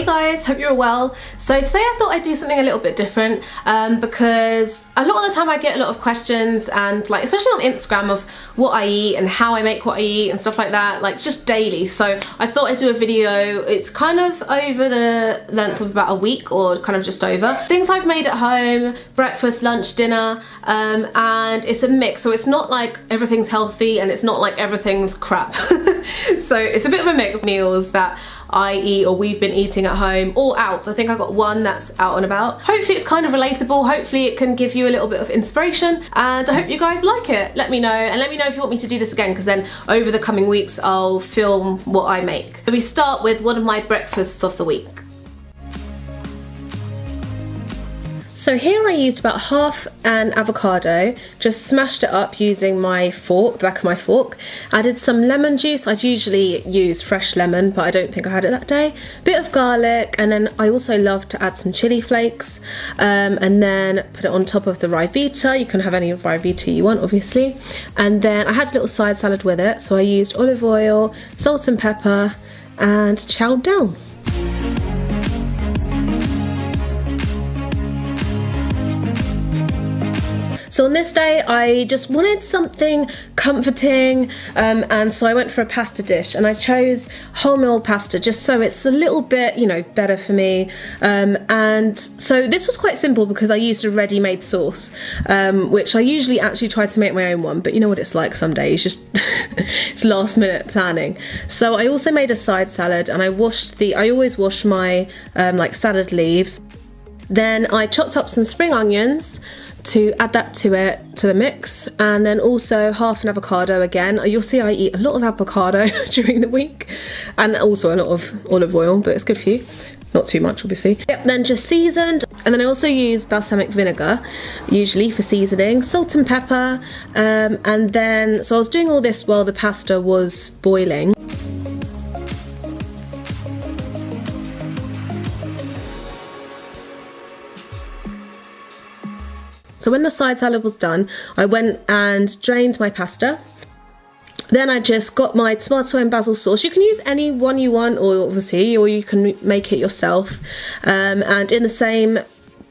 Hey guys, hope you're well. So today I thought I'd do something a little bit different because a lot of the time I get a lot of questions and like especially on Instagram of what I eat and how I make what I eat and stuff like that, like just daily. So I thought I'd do a video. It's kind of over the length of about a week or kind of just over. Things I've made at home, breakfast, lunch, dinner, and it's a mix. So it's not like everything's healthy and it's not like everything's crap. So it's a bit of a mix of meals that I eat or we've been eating at home or out. I think I got one that's out and about. Hopefully it's kind of relatable. Hopefully it can give you a little bit of inspiration, and I hope you guys like it. Let me know, and let me know if you want me to do this again, because then over the coming weeks I'll film what I make. So we start with one of my breakfasts of the week. So here I used about half an avocado, just smashed it up using my fork, the back of my fork. Added some lemon juice. I'd usually use fresh lemon, but I don't think I had it that day. Bit of garlic, and then I also love to add some chili flakes, and then put it on top of the Ryvita. You can have any Ryvita you want, obviously. And then I had a little side salad with it, so I used olive oil, salt and pepper, and chowed down. So on this day I just wanted something comforting, and so I went for a pasta dish, and I chose wholemeal pasta just so it's a little bit, you know, better for me. And so this was quite simple because I used a ready-made sauce, which I usually actually try to make my own one, but you know what it's like some days, just it's last minute planning. So I also made a side salad, and I always wash my like salad leaves. Then I chopped up some spring onions to add that to the mix, and then also half an avocado again. You'll see I eat a lot of avocado during the week, and also a lot of olive oil, but it's good for you. Not too much, obviously. Yep, then just seasoned, and then I also use balsamic vinegar, usually for seasoning, salt and pepper, and then, so I was doing all this while the pasta was boiling. So when the side salad was done, I went and drained my pasta. Then I just got my tomato and basil sauce. You can use any one you want, or obviously, or you can make it yourself. And in the same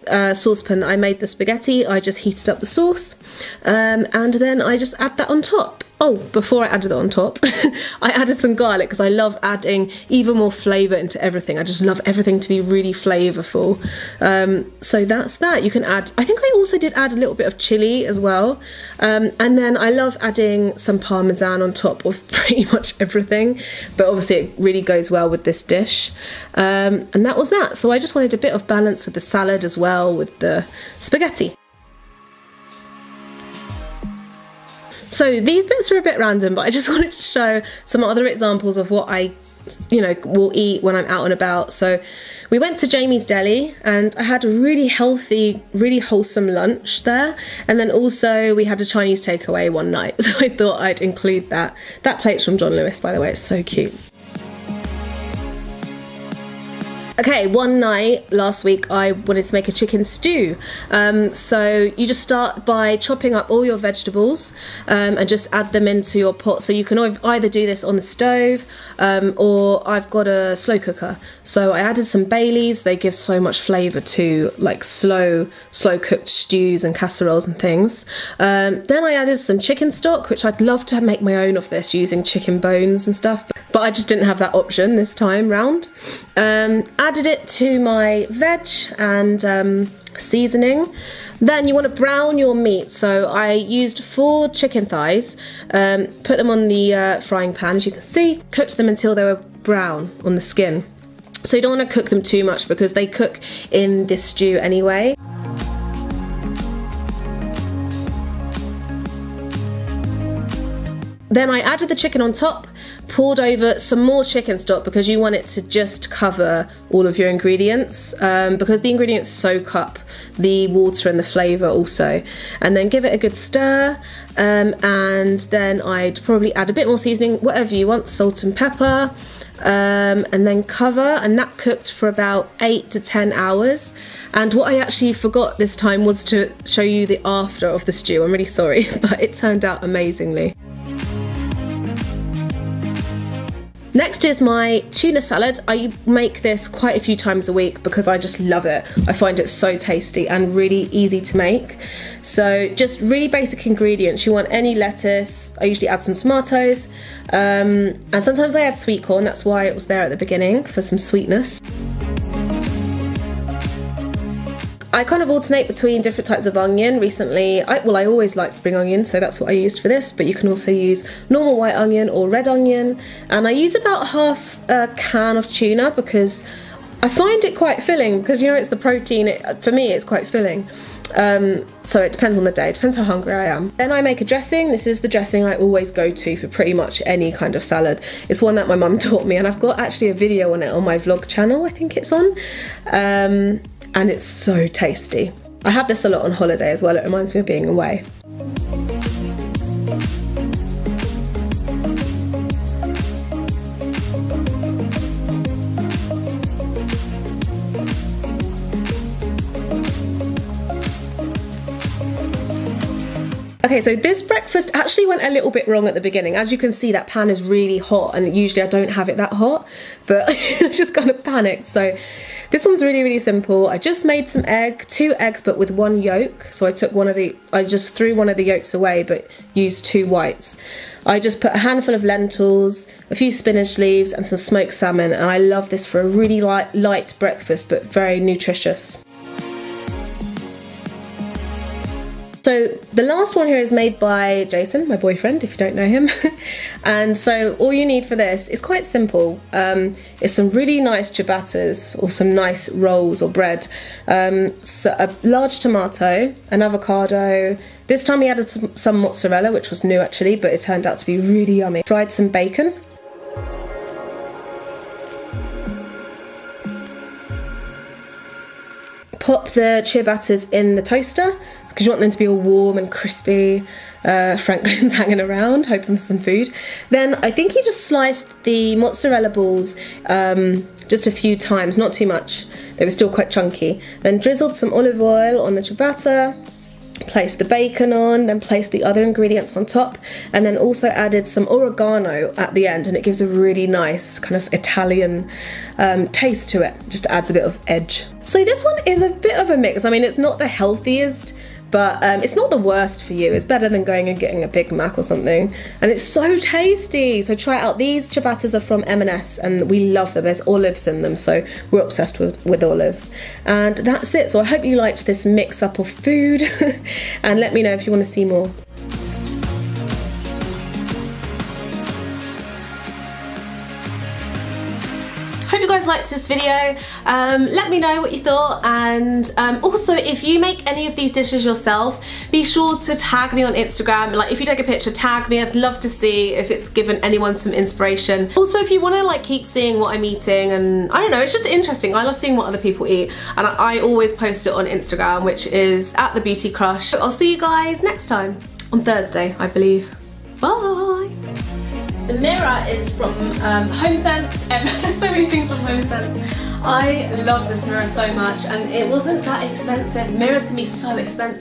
saucepan that I made the spaghetti, I just heated up the sauce, and then I just add that on top. Oh, before I added it on top, I added some garlic because I love adding even more flavour into everything. I just love everything to be really flavourful. So that's that. You can add, I think I also did add a little bit of chilli as well. And then I love adding some parmesan on top of pretty much everything. But obviously it really goes well with this dish. And that was that. So I just wanted a bit of balance with the salad as well, with the spaghetti. So these bits are a bit random, but I just wanted to show some other examples of what I, you know, will eat when I'm out and about. So we went to Jamie's Deli, and I had a really healthy, really wholesome lunch there. And then also we had a Chinese takeaway one night, so I thought I'd include that. That plate's from John Lewis, by the way, it's so cute. Okay, one night last week I wanted to make a chicken stew. So you just start by chopping up all your vegetables, and just add them into your pot. So you can either do this on the stove, or I've got a slow cooker. So I added some bay leaves. They give so much flavour to like slow cooked stews and casseroles and things. Then I added some chicken stock, which I'd love to make my own of this using chicken bones and stuff, but I just didn't have that option this time round. Added it to my veg and seasoning. Then you want to brown your meat. So I used 4 chicken thighs, put them on the frying pan, as you can see, cooked them until they were brown on the skin. So you don't want to cook them too much because they cook in this stew anyway. Then I added the chicken on top, poured over some more chicken stock because you want it to just cover all of your ingredients, because the ingredients soak up the water and the flavour also. And then give it a good stir, and then I'd probably add a bit more seasoning, whatever you want, salt and pepper, and then cover, and that cooked for about 8 to 10 hours. And what I actually forgot this time was to show you the after of the stew. I'm really sorry, but it turned out amazingly. Next is my tuna salad. I make this quite a few times a week because I just love it. I find it so tasty and really easy to make. So just really basic ingredients. You want any lettuce. I usually add some tomatoes. And sometimes I add sweet corn. That's why it was there at the beginning, for some sweetness. I kind of alternate between different types of onion. Recently, I always like spring onion, so that's what I used for this, but you can also use normal white onion or red onion. And I use about half a can of tuna because I find it quite filling, because, you know, it's the protein. For me, it's quite filling. So it depends on the day, it depends how hungry I am. Then I make a dressing. This is the dressing I always go to for pretty much any kind of salad. It's one that my mum taught me, and I've got actually a video on it on my vlog channel, I think it's on. And it's so tasty. I have this a lot on holiday as well. It reminds me of being away. Okay, so this breakfast actually went a little bit wrong at the beginning. As you can see, that pan is really hot, and usually I don't have it that hot, but I just kind of panicked. So this one's really, really simple. I just made some two eggs, but with one yolk. So I just threw one of the yolks away, but used 2 whites. I just put a handful of lentils, a few spinach leaves, and some smoked salmon, and I love this for a really light breakfast, but very nutritious. So the last one here is made by Jason, my boyfriend, if you don't know him. And so all you need for this is quite simple. It's some really nice ciabattas or some nice rolls or bread. So a large tomato, an avocado. This time he added some mozzarella, which was new actually, but it turned out to be really yummy. Fried some bacon. Pop the ciabattas in the toaster, because you want them to be all warm and crispy. Franklin's hanging around, hoping for some food. Then I think he just sliced the mozzarella balls just a few times, not too much. They were still quite chunky. Then drizzled some olive oil on the ciabatta, placed the bacon on, then placed the other ingredients on top, and then also added some oregano at the end, and it gives a really nice kind of Italian taste to it. Just adds a bit of edge. So this one is a bit of a mix. I mean, it's not the healthiest, but it's not the worst for you. It's better than going and getting a Big Mac or something. And it's so tasty. So try it out. These ciabattas are from M&S and we love them. There's olives in them, so we're obsessed with olives. And that's it. So I hope you liked this mix up of food and let me know if you want to see more. Hope you guys liked this video. Let me know what you thought, and also if you make any of these dishes yourself, be sure to tag me on Instagram. Like, if you take a picture, tag me. I'd love to see if it's given anyone some inspiration. Also, if you want to like keep seeing what I'm eating, and I don't know, it's just interesting. I love seeing what other people eat, and I always post it on Instagram, which is @TheBeautyCrush. I'll see you guys next time on Thursday, I believe. Bye. The mirror is from HomeSense, and there's so many things from HomeSense. I love this mirror so much, and it wasn't that expensive. Mirrors can be so expensive.